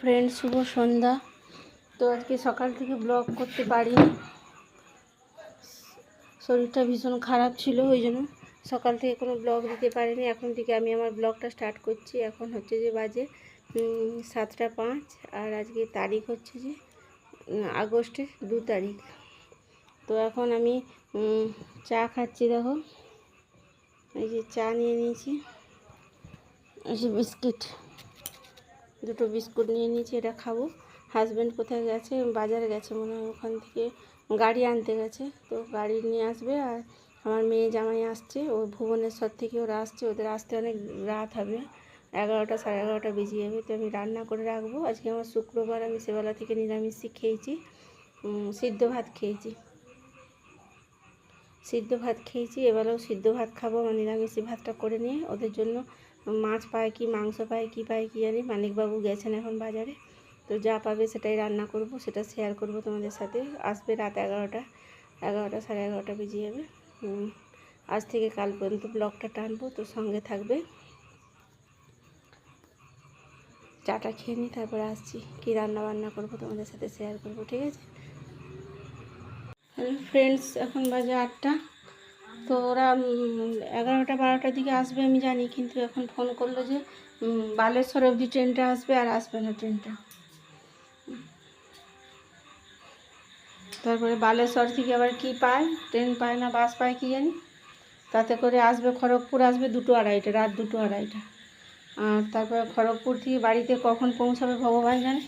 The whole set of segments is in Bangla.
ফ্রেন্ড, শুভ সন্ধ্যা। তো আজকে সকাল থেকে ব্লগ করতে পারিনি, শরীরটা ভীষণ খারাপ ছিল, ওই জন্য সকাল থেকে কোনো ব্লগ দিতে পারিনি। এখন থেকে আমি আমার ব্লগটা স্টার্ট করছি। এখন হচ্ছে যে বাজে 7টা 5, আর আজকে তারিখ হচ্ছে যে আগস্টের 2 তারিখ। তো এখন আমি চা খাচ্ছি। দেখো, এই যে চা নিয়ে নিয়েছি, এই যে বিস্কিট, 2টো বিস্কুট নিয়ে নিয়েছি, এটা খাবো। হাজব্যান্ড কোথায় গেছে? বাজারে গেছে মনে হয়, ওখান থেকে গাড়ি আনতে গেছে, তো গাড়ি নিয়ে আসবে। আর আমার মেয়ে জামাই আসছে, ও ভুবনেশ্বর থেকে ওরা আসছে, ওদের আসতে অনেক রাত হবে, 11টা 11:30 বেজে যাবে। তো আমি রান্না করে রাখবো। আজকে আমার শুক্রবার, আমি সেবেলা থেকে নিরামিষই খেয়েছি, সিদ্ধ ভাত খেয়েছি। এবেলাও সিদ্ধ ভাত খাবো। আমার নিরামিষি ভাতটা করে নিয়ে ওদের জন্য মাছ পায় কি মাংস পায় কি জানি, মানিকবাবু গেছেন এখন বাজারে, তো যা পাবে সেটাই রান্না করব, সেটা শেয়ার করব তোমাদের সাথে। আসবে রাত 11টা 11:30 বেজে যাবে। আজ থেকে কাল পর্যন্ত ব্লগটা টানবো, তো সঙ্গে থাকবে। চাটা খেয়ে নিই, তারপরে আসছি, কী রান্না করবো তোমাদের সাথে শেয়ার করব, ঠিক আছে? হ্যালো ফ্রেন্ডস, এখন বাজে 8টা। তো ওরা 11টা 12টার দিকে আসবে আমি জানি, কিন্তু এখন ফোন করলো যে বালেশ্বর অবধি ট্রেনটা আসবে, আর আসবে না ট্রেনটা। তারপরে বালেশ্বর থেকে আবার কি পায়, ট্রেন পায় না বাস পায় কি জানি, তাতে করে আসবে খড়গপুর, আসবে 2:30, রাত 2:30। আর তারপরে খড়গপুর থেকে বাড়িতে কখন পৌঁছাবে ভগবান জানে।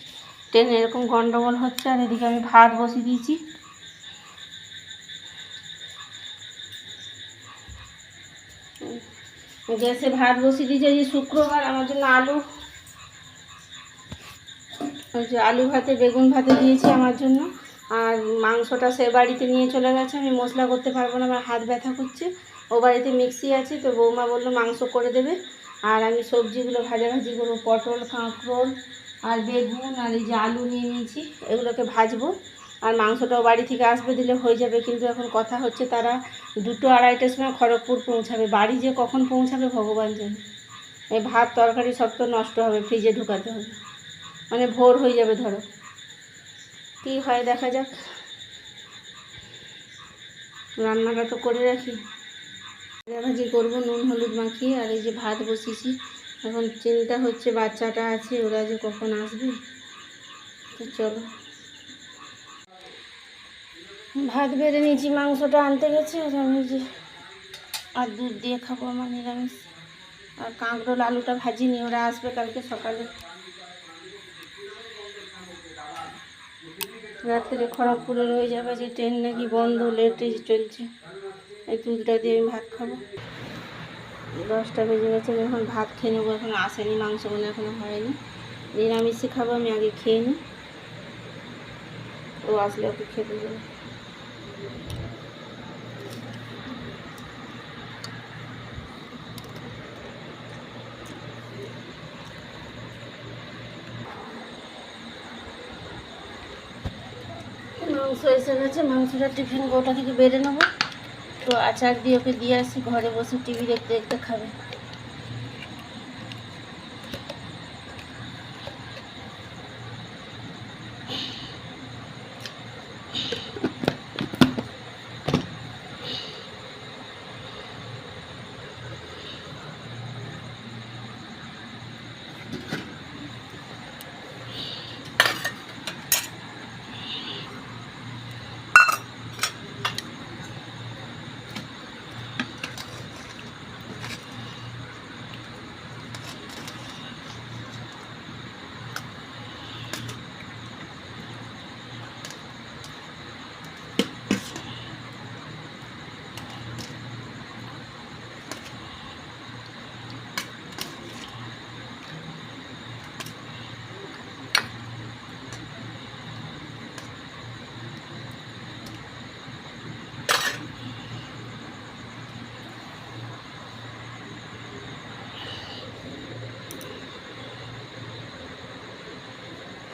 ট্রেন এরকম গন্ডগোল হচ্ছে। আর এদিকে আমি ভাত বসিয়ে দিয়েছি, গ্যাসে ভাত বসিয়ে দিয়েছি। যে শুক্রবার আমার জন্য আলু ভাতে বেগুন ভাতে দিয়েছি আমার জন্য। আর মাংসটা সে বাড়িতে নিয়ে চলে গেছে, আমি মশলা করতে পারবো না, আমার হাত ব্যথা করছে। ও বাড়িতে মিক্সি আছে, তো বৌমা বললো মাংস করে দেবে, আর আমি সবজিগুলো ভাজাভাজি করবো, পটল কাঁকরোল আর বেগুন আর এই যে আলু নিয়ে নিয়েছি, এগুলোকে ভাজবো। আর মাংসটাও বাড়ি থেকে আসবে, দিলে হয়ে যাবে। কিন্তু এখন কথা হচ্ছে তারা 2-2:30টার সময় খড়গপুর পৌঁছাবে, বাড়ি যে কখন পৌঁছাবে ভগবান জানে। এই ভাত তরকারি সব তো নষ্ট হবে, ফ্রিজে ঢুকাতে হবে, মানে ভোর হয়ে যাবে। ধরো কী হয় দেখা যাক, রান্নাটা তো করে রাখি। ভাজাভাজি করবো নুন হলুদ মাখিয়ে। আর এই যে ভাত বসিয়েছি, এখন চিন্তা হচ্ছে বাচ্চাটা আছে, ওরা যে কখন আসবে। তো চলো, ভাত বেড়ে নিয়েছি, মাংসটা আনতে গেছে, আর আমি যে আর দুধ দিয়ে খাবো আমার নিরামিষ। আর কাঁকরোল আলুটা ভাজিনি, ওরা আসবে কালকে সকালে। রাত্রে খড়গপুরে রয়ে যাবে, যে ট্রেন নাকি বন্ধ, লেটে চলছে। এই দুধটা দিয়ে আমি ভাত খাবো। 10টা বেজে গেছে, এখন ভাত খেয়ে নেবো। এখন আসেনি, মাংস মনে এখনো হয়নি, নিরামিষই খাবো। আমি আগে খেয়ে নিই, ও আসলে ওকে খেতে দেবো। মাংস এসে গেছে, মাংসটা টিফিন গোটা থেকে বেড়ে নেবো। তো আচার দিয়ে ওকে দিয়ে আসি, ঘরে বসে টিভি দেখতে দেখতে খাবে।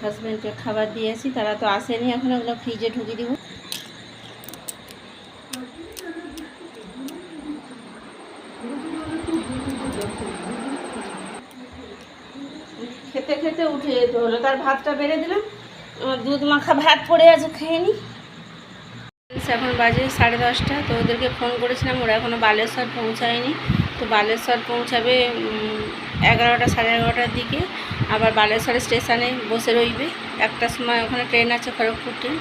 হাজব্যান্ডকে খাবার দিয়েছি, তারা তো আসেনি এখন, ওগুলো ফ্রিজে ঢুকিয়ে দিব। খেতে খেতে উঠে যেত, হলো, তার ভাতটা বেড়ে দিলাম। আমার দুধ মাখা ভাত পড়ে আছে, খেয়ে নিই। এখন বাজে 10:30। তো ওদেরকে ফোন করেছিলাম, ওরা এখনও বালেশ্বর পৌঁছায়নি। তো বালেশ্বর পৌঁছাবে 11টা 11:30টার দিকে। আবার বালেশ্বর স্টেশনে বসে রইবে। 1টার সময় ওখানে ট্রেন আছে, খড়গপুর ট্রেন।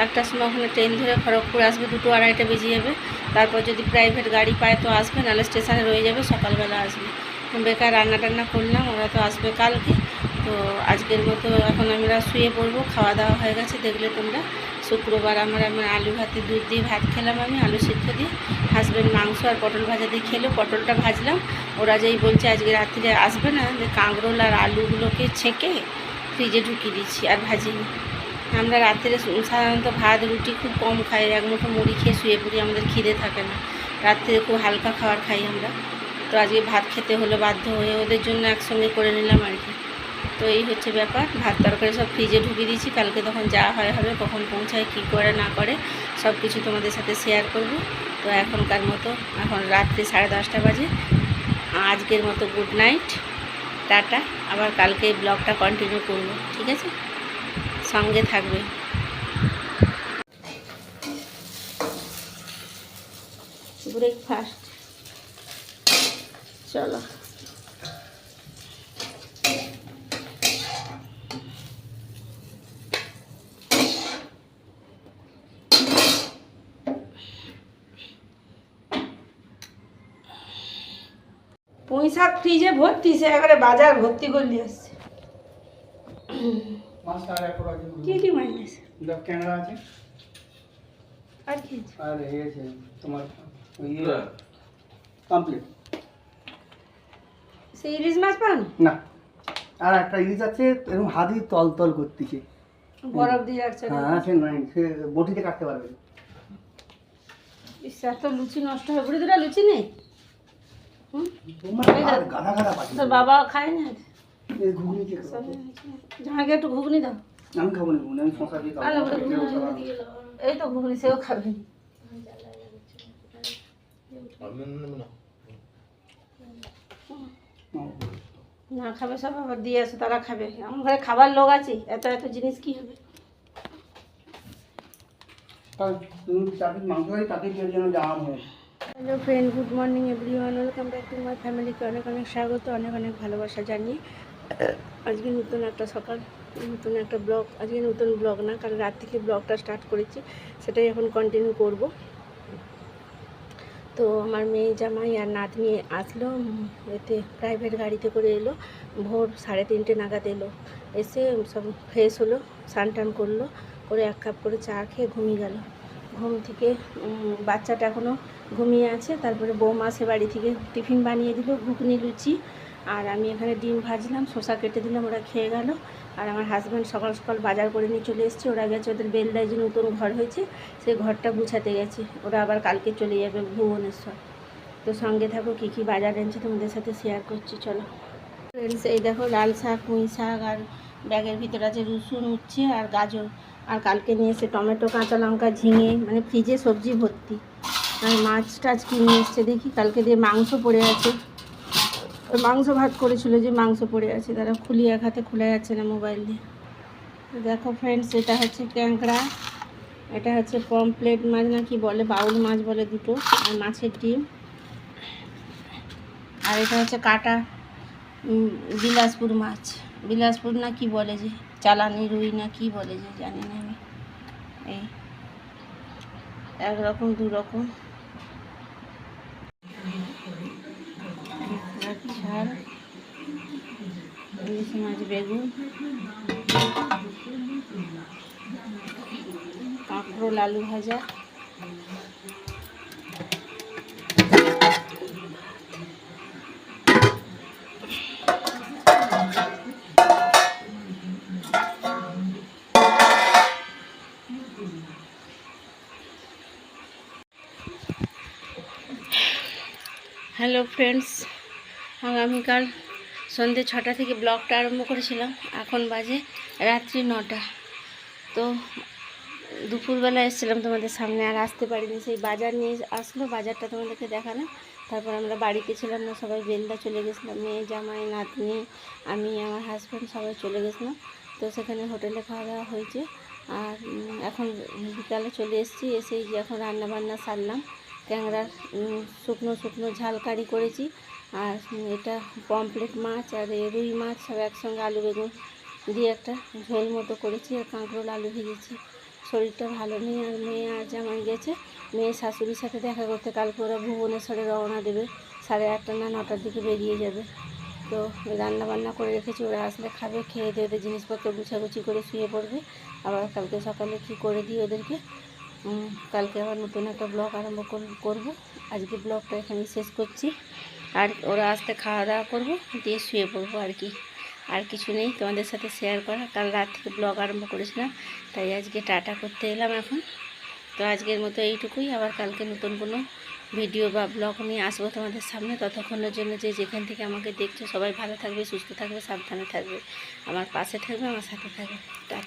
1টার সময় ওখানে ট্রেন ধরে খড়গপুর আসবে, 2টো 2:30 বেজে যাবে। তারপর যদি প্রাইভেট গাড়ি পায় তো আসবে, নাহলে স্টেশনে রয়ে যাবে, সকালবেলা আসবে। বেকার রান্না টান্না করলাম, ওরা তো আসবে কালকে। তো আজকের মতো এখন আমরা শুয়ে পড়বো। খাওয়া দাওয়া হয়ে গেছে, দেখলে তোমরা। শুক্রবার আমার আলু ভাতে দুধ দিয়ে ভাত খেলাম, আমি আলু সিদ্ধ দিয়ে। হাজব্যান্ড মাংস আর পটল ভাজা দিয়ে খেলো। পটলটা ভাজলাম, ওরা যেই বলছে আজকে রাত্রিরে আসবে না, যে কাঁকরোল আর আলুগুলোকে ছেঁকে ফ্রিজে ঢুকিয়ে দিচ্ছি, আর ভাজিনি। আমরা রাত্রে সাধারণত ভাত রুটি খুব কম খাই, এক মুঠো মুড়ি খেয়ে শুয়ে পড়ি, আমাদের খিদে থাকে না। রাত্রে খুব হালকা খাবার খাই আমরা। তো আজকে ভাত খেতে হলো বাধ্য হয়ে, ওদের জন্য একসঙ্গে করে নিলাম আর কি। তো এই হচ্ছে ব্যাপার। ভাত তরকারি সব ফ্রিজে ঢুকিয়ে দিয়েছি, কালকে তখন যা হয় হবে, কখন পৌঁছায় কী করে না করে সব কিছু তোমাদের সাথে শেয়ার করব। তো এখনকার মতো, এখন রাত্রি 10:30 বাজে। আজকের মতো গুড নাইট, টাটা। আবার কালকে ব্লগটা কন্টিনিউ করব, ঠিক আছে? সঙ্গে থাকবে। ব্রেকফাস্ট, চলো। পুঁই শাক ফ্রিজে ভর্তি, সে এবারে বাজার ভর্তি করে নিয়ে আসছে। কি কি মাছ আছে? ক্যাংড়া আছে, আর কি আর এই আছে তোমার ওই কমপ্লিট। সেই ইলিশ মাছ পান না, আর একটা ইলিশ আছে এরকম হাতি তল তল করতেছে, বরফ দিয়ে রাখছে। হ্যাঁ সে নয়, সে বটিতে কাটতে পারবে। ইস, এত লুচি নষ্ট হবে, বুড়ি দুটা লুচি নেই। গাদা গাদা পাচ্ছি, তোর বাবা খায় না? এই ঘুগনি দিয়ে জামাইকে একটু ঘুগনি দাও। আমি খাবো না ঘুগনি, আমি শশা দিয়ে আরে খাবো। এই তো ঘুগনি, সেও খাবে না। খাবে সব, আবার দিয়ে আসে, তারা খাবে। আমার ঘরে খাবার লোক আছে, এত এত জিনিস কি হবে? Hello friend, good morning everyone, welcome back to my ফ্যামিলিকে অনেক অনেক স্বাগত, অনেক অনেক ভালোবাসা জানিয়ে আজকে নতুন একটা সকাল, নতুন একটা ব্লগ। আজকে নতুন ব্লগ না, কারণ রাত থেকে ব্লগটা স্টার্ট করেছি, সেটাই এখন কন্টিনিউ করব। তো আমার মেয়ে জামাই আর নাতনি আসলো, এতে প্রাইভেট গাড়িতে করে এলো। ভোর 3:30 নাগাদ এলো। এসে সব ফ্রেশ হলো, স্নান টান করলো, করে 1 কাপ করে চা খেয়ে ঘুমিয়ে গেল। ঘুম থেকে বাচ্চাটা এখনও ঘুমিয়ে আছে। তারপরে বৌমা সে বাড়ি থেকে টিফিন বানিয়ে দিল, ঘুগনি লুচি, আর আমি এখানে ডিম ভাজলাম, শসা কেটে দিলাম, ওরা খেয়ে গেল। আর আমার হাজব্যান্ড সকাল সকাল বাজার করে নিয়ে চলে এসেছে। ওরা গেছে, ওদের বেলদায় যে নতুন ঘর হয়েছে সেই ঘরটা গুছাতে গেছে। ওরা আবার কালকে চলে যাবে ভুবনেশ্বর। তো সঙ্গে থাকো, কী কী বাজার এনেছে তোমাদের সাথে শেয়ার করছি, চলো ফ্রেন্ডস। এই দেখো লাল শাক, পুঁই শাক, আর ব্যাগের ভিতরে আছে রসুন, উচ্ছে আর গাজর। আর কালকে নিয়ে এসে টমেটো, কাঁচা লঙ্কা, ঝিঙে, মানে ফ্রিজে সবজি ভর্তি। আর মাছ টাছ কিনে এসছে, দেখি কালকে দিয়ে মাংস পড়ে আছে। ওই মাংস ভাত করেছিল, যে মাংস পড়ে আছে, তারা খুলি এক হাতে খোলা যাচ্ছে না মোবাইল দিয়ে। দেখো ফ্রেন্ডস, এটা হচ্ছে ক্যাংকড়া, এটা হচ্ছে পমপ্লেট মাছ না কি বলে, বাউল মাছ বলে দুটো, আর মাছের ডিম। আর এটা হচ্ছে কাটা বিলাসপুর মাছ, বিলাসপুর না কি বলে, যে চালানি রুই না কি বলে, যে জানি না আমি। এই একরকম দুরকম ঝাল, ইলিশ মাছ, বেগুন, কাঁকরোল, আলু ভাজা। হ্যালো ফ্রেন্ডস, আগামীকাল সন্ধ্যে 6টা থেকে ব্লগটা আরম্ভ করেছিলাম, এখন বাজে রাত্রি 9টা। তো দুপুরবেলা এসেছিলাম তোমাদের সামনে, আর আসতে পারিনি। সেই বাজার নিয়ে আসলো, বাজারটা তোমাদেরকে দেখালাম। তারপর আমরা বাড়িতে ছিলাম না, সবাই বেলদা চলে গেছিলাম, মেয়ে জামাই নাতনি আমি আমার হাজব্যান্ড সবাই চলে গেছিলাম। তো সেখানে হোটেলে খাওয়া দাওয়া হয়েছে। আর এখন বিকালে চলে এসেছি, এসেই যে এখন রান্না বান্না সারলাম। ট্যাংরার শুকনো শুকনো ঝাল কারি করেছি, আর এটা পমফ্রেট মাছ আর রুই মাছ সব একসঙ্গে আলু বেগুন দিয়ে একটা ঝোল মতো করেছি, আর কাঁকরোল আলু ভেজেছি। শরীরটা ভালো নেই, আর মেয়ে আর জামাই গেছে মেয়ের শাশুড়ির সাথে দেখা করতে। কালকে ওরা ভুবনেশ্বরে রওনা দেবে, 8:30 না 9টার দিকে বেরিয়ে যাবে। তো রান্না বান্না করে রেখেছি, ওরা আসলে খাবে, খেয়ে দিয়ে ওদের জিনিসপত্র গুছাগুছি করে শুয়ে পড়বে। আবার কালকে সকালে কী করে দিই ওদেরকে। কালকে আবার নতুন একটা ব্লগ আরম্ভ করব। আজকে ব্লগটা এখানেই শেষ করছি, আর ওরা আসতে খাওয়া দাওয়া করবো, দিয়ে শুয়ে পড়বো আর কি। আর কিছু নেই তোমাদের সাথে শেয়ার করা। কাল রাত থেকে ব্লগ আরম্ভ করেছিলাম, তাই আজকে টাটা করতে এলাম এখন। তো আজকের মতো এইটুকুই, আবার কালকে নতুন কোনো ভিডিও বা ব্লগ নিয়ে আসবো তোমাদের সামনে। ততক্ষণের জন্য যে যেখান থেকে আমাকে দেখছো সবাই ভালো থাকবে, সুস্থ থাকবে, সাবধানে থাকবে, আমার পাশে থাকবে, আমার সাথে থাকবে। টাটা।